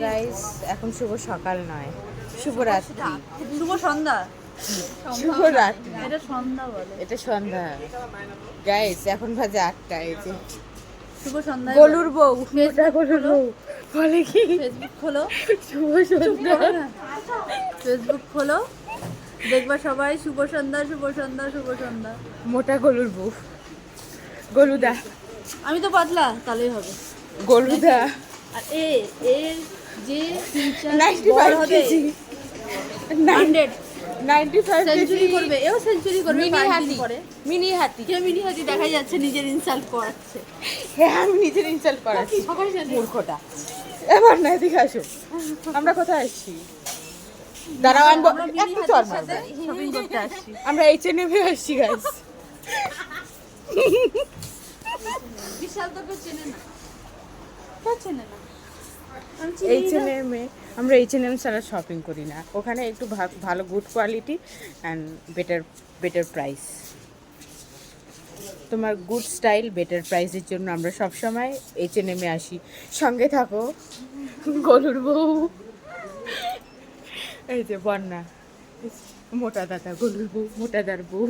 Guys এখন শুভ সকাল নয়, শুভরাত্রি। শুভ সন্ধ্যা। শুভরাত্রি। এটা সন্ধ্যা বলে। এটা সন্ধ্যা গাইস, এখন বাজে 8টা। এই যে শুভ সন্ধ্যা। গলুর বউ, মোটা গলুর বউ বলে কি ফেসবুক খোলো, শুভ সন্ধ্যা। ফেসবুক খোলো, দেখবা সবাই শুভ সন্ধ্যা, শুভ সন্ধ্যা, শুভ সন্ধ্যা। মোটা গলুর বউ, গলুদা, আমি তো পাতলা, তাহলেই হবে। গলুদা আর এর যে ফিউচার 95 হবে কেজি, 100 95 সেঞ্চুরি কেজি। করবে, এও সেঞ্চুরি করবে মিনি কয়েকদিন হাতি, পরে। মিনি হাতি। কে মিনি হাতি দেখা যাচ্ছে, নিজের ইনসাল্ট করাচ্ছে। হ্যাঁ, আমি নিজের ইনসাল্ট করাচ্ছি, সবাই জানে। মূর্খটা। এবার না, এদিকে আসো। আমরা কোথায় আসছি? দাঁড়াও, আনবো আমরা মিনি একটু হাতির চল সাথে মারবো। শপিং করতে আসছি। আমরা H&M এ আসছি গাইস। বিশাল তোকে চেনে না, কে চেনে না? আমি চিনি না। H&M এ আমরা H&M ছাড়া শপিং করি না। ওখানে একটু ভালো good quality and better price. তোমার গুড স্টাইল বেটার প্রাইসের জন্য আমরা সবসময় H&M এ আসি। সঙ্গে থাকো গলুর বউ, এই যে বন্যা, মোটা দাদা গলুর বউ, মোটা দার বউ।